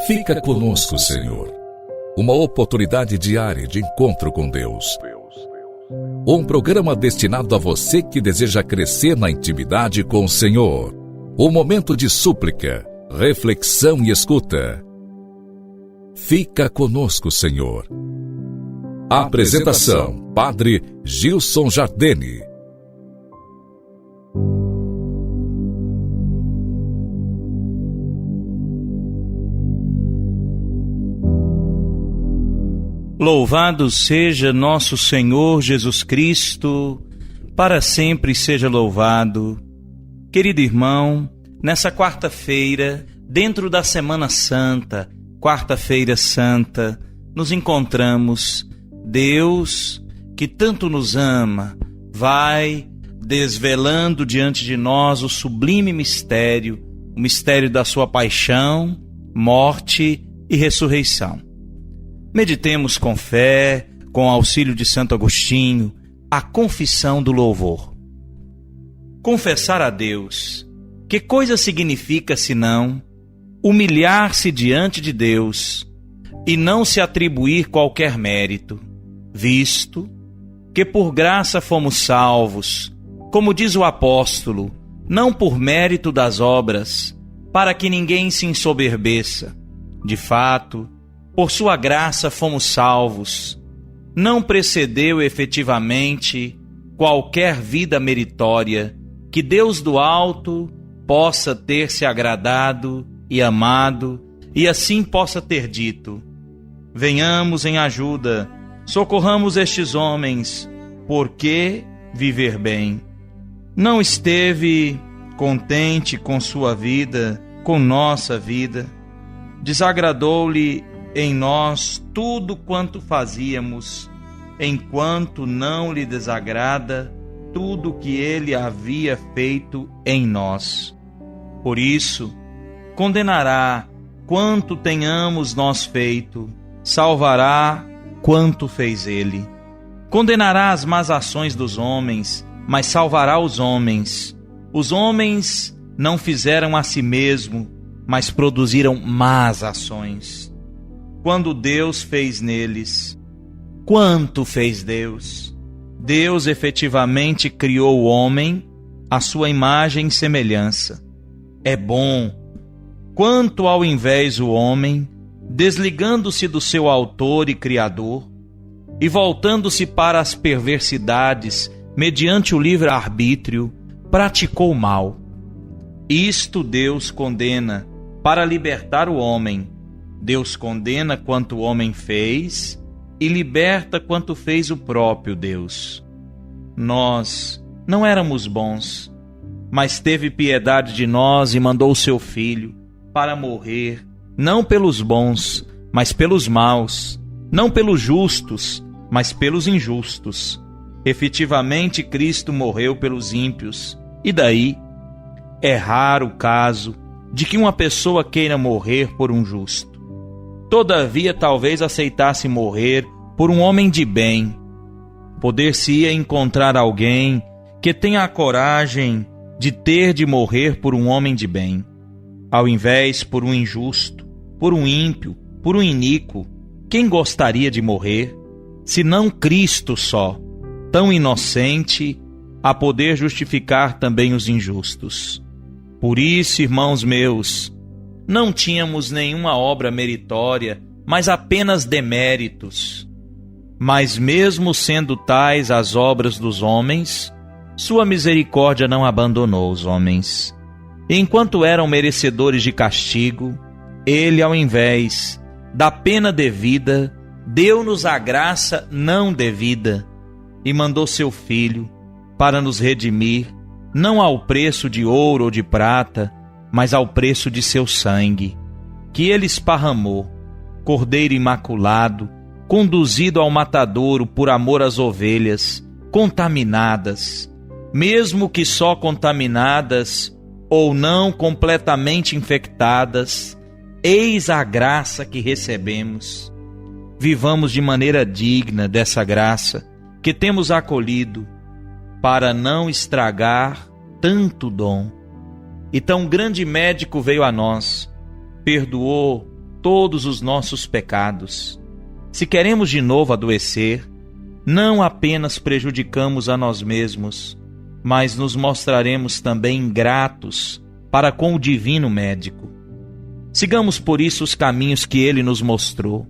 Fica conosco, Senhor. Uma oportunidade diária de encontro com Deus. Um programa destinado a você que deseja crescer na intimidade com o Senhor. Um momento de súplica, reflexão e escuta. Fica conosco, Senhor. Apresentação: Padre Gilson Jardini. Louvado seja nosso Senhor Jesus Cristo, para sempre seja louvado. Querido irmão, nessa quarta-feira, dentro da Semana Santa, Quarta-feira Santa, nos encontramos. Deus, que tanto nos ama, vai desvelando diante de nós o sublime mistério, o mistério da sua paixão, morte e ressurreição. Meditemos com fé, com o auxílio de Santo Agostinho, a confissão do louvor. Confessar a Deus, que coisa significa senão humilhar-se diante de Deus e não se atribuir qualquer mérito, visto que por graça fomos salvos, como diz o apóstolo, não por mérito das obras, para que ninguém se ensoberbeça. De fato, por sua graça fomos salvos. Não precedeu efetivamente qualquer vida meritória que Deus do alto possa ter se agradado e amado, e assim possa ter dito: venhamos em ajuda, socorramos estes homens, porque viver bem. Não esteve contente com sua vida, com nossa vida. Desagradou-lhe em nós tudo quanto fazíamos, enquanto não lhe desagrada tudo que ele havia feito em nós. Por isso, condenará quanto tenhamos nós feito, salvará quanto fez ele. Condenará as más ações dos homens, mas salvará os homens. Os homens não fizeram a si mesmo, mas produziram más ações. Quando Deus fez neles, quanto fez Deus? Deus efetivamente criou o homem à sua imagem e semelhança. É bom, quanto ao invés o homem, desligando-se do seu autor e criador, e voltando-se para as perversidades, mediante o livre-arbítrio, praticou o mal. Isto Deus condena para libertar o homem. Deus condena quanto o homem fez e liberta quanto fez o próprio Deus. Nós não éramos bons, mas teve piedade de nós e mandou o seu Filho para morrer, não pelos bons, mas pelos maus, não pelos justos, mas pelos injustos. Efetivamente, Cristo morreu pelos ímpios. E daí? É raro o caso de que uma pessoa queira morrer por um justo. Todavia, talvez aceitasse morrer por um homem de bem. Poder-se-ia encontrar alguém que tenha a coragem de ter de morrer por um homem de bem, ao invés por um injusto, por um ímpio, por um iníquo. Quem gostaria de morrer, senão Cristo só, tão inocente, a poder justificar também os injustos? Por isso, irmãos meus, não tínhamos nenhuma obra meritória, mas apenas deméritos. Mas mesmo sendo tais as obras dos homens, sua misericórdia não abandonou os homens. Enquanto eram merecedores de castigo, ele, ao invés da pena devida, deu-nos a graça não devida e mandou seu Filho para nos redimir, não ao preço de ouro ou de prata, mas ao preço de seu sangue, que ele esparramou, Cordeiro imaculado, conduzido ao matadouro por amor às ovelhas, contaminadas, mesmo que só contaminadas ou não completamente infectadas, eis a graça que recebemos. Vivamos de maneira digna dessa graça que temos acolhido, para não estragar tanto dom. E tão grande médico veio a nós, perdoou todos os nossos pecados. Se queremos de novo adoecer, não apenas prejudicamos a nós mesmos, mas nos mostraremos também ingratos para com o divino médico. Sigamos por isso os caminhos que ele nos mostrou,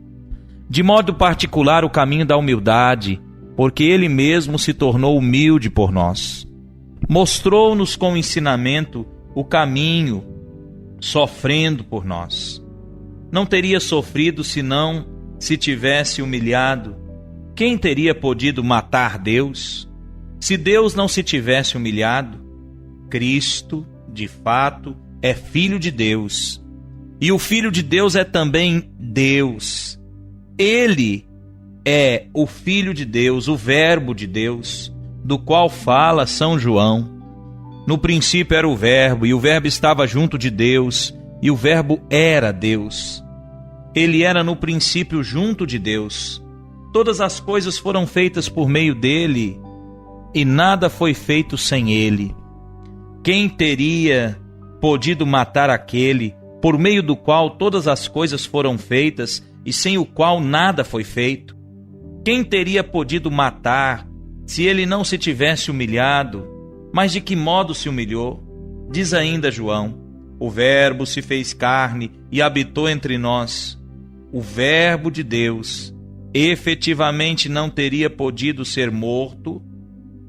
de modo particular o caminho da humildade, porque ele mesmo se tornou humilde por nós. Mostrou-nos com o ensinamento o caminho, sofrendo por nós. Não teria sofrido senão se tivesse humilhado. Quem teria podido matar Deus? Se Deus não se tivesse humilhado, Cristo, de fato, é Filho de Deus. E o Filho de Deus é também Deus. Ele é o Filho de Deus, o Verbo de Deus, do qual fala São João. No princípio era o Verbo, e o Verbo estava junto de Deus, e o Verbo era Deus. Ele era no princípio junto de Deus. Todas as coisas foram feitas por meio dele, e nada foi feito sem ele. Quem teria podido matar aquele por meio do qual todas as coisas foram feitas e sem o qual nada foi feito? Quem teria podido matar se ele não se tivesse humilhado? Mas de que modo se humilhou? Diz ainda João: o Verbo se fez carne e habitou entre nós. O Verbo de Deus efetivamente não teria podido ser morto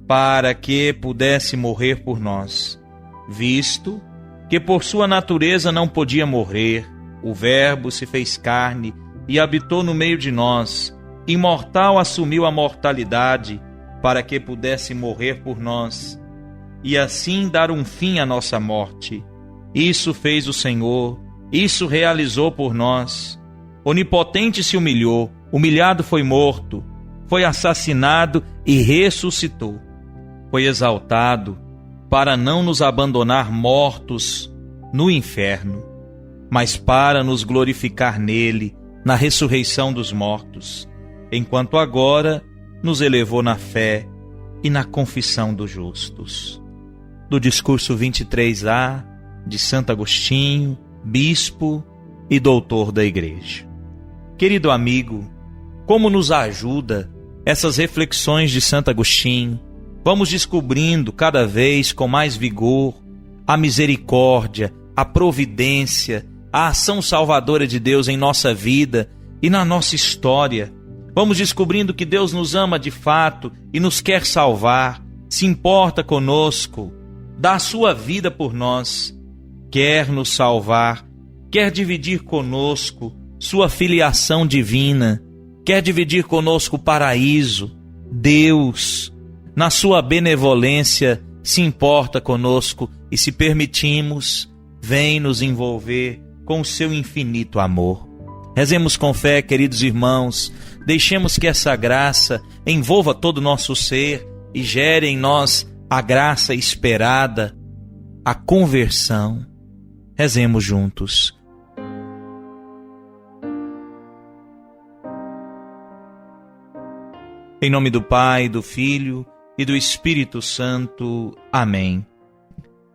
para que pudesse morrer por nós, visto que por sua natureza não podia morrer. O Verbo se fez carne e habitou no meio de nós. Imortal, assumiu a mortalidade para que pudesse morrer por nós e assim dar um fim à nossa morte. Isso fez o Senhor, isso realizou por nós. Onipotente se humilhou, humilhado foi morto, foi assassinado e ressuscitou. Foi exaltado para não nos abandonar mortos no inferno, mas para nos glorificar nele, na ressurreição dos mortos, enquanto agora nos elevou na fé e na confissão dos justos. Do discurso 23A de Santo Agostinho, bispo e doutor da Igreja. Querido amigo, como nos ajuda essas reflexões de Santo Agostinho? Vamos descobrindo cada vez com mais vigor a misericórdia, a providência, a ação salvadora de Deus em nossa vida e na nossa história. Vamos descobrindo que Deus nos ama de fato e nos quer salvar, se importa conosco, dá a sua vida por nós, quer nos salvar, quer dividir conosco sua filiação divina, quer dividir conosco o paraíso. Deus, na sua benevolência, se importa conosco e, se permitimos, vem nos envolver com o seu infinito amor. Rezemos com fé, queridos irmãos, deixemos que essa graça envolva todo o nosso ser e gere em nós a graça esperada, a conversão. Rezemos juntos. Em nome do Pai, do Filho e do Espírito Santo. Amém.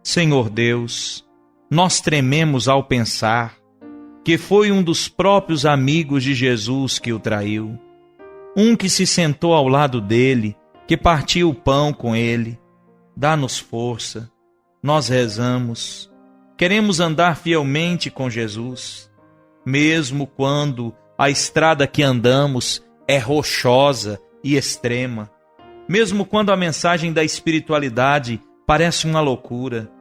Senhor Deus, nós trememos ao pensar que foi um dos próprios amigos de Jesus que o traiu, um que se sentou ao lado dele, que partiu o pão com ele. Dá-nos força, nós rezamos, queremos andar fielmente com Jesus, mesmo quando a estrada que andamos é rochosa e extrema, mesmo quando a mensagem da espiritualidade parece uma loucura,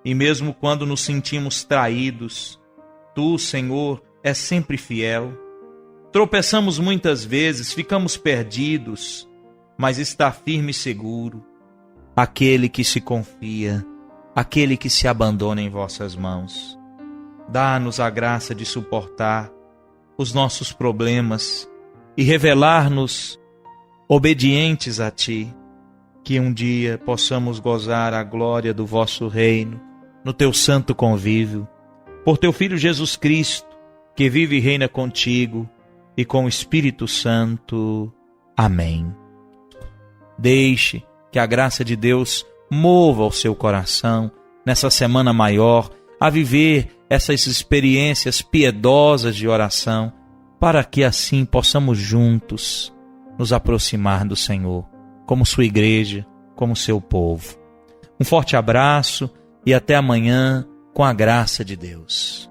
e mesmo quando nos sentimos traídos, Tu, Senhor, és sempre fiel. Tropeçamos muitas vezes, ficamos perdidos, mas está firme e seguro aquele que se confia, aquele que se abandona em vossas mãos. Dá-nos a graça de suportar os nossos problemas e revelar-nos obedientes a Ti, que um dia possamos gozar a glória do vosso reino, no Teu santo convívio, por Teu Filho Jesus Cristo, que vive e reina contigo e com o Espírito Santo. Amém. Deixe que a graça de Deus mova o seu coração nessa semana maior, a viver essas experiências piedosas de oração, para que assim possamos juntos nos aproximar do Senhor, como sua igreja, como seu povo. Um forte abraço e até amanhã, com a graça de Deus.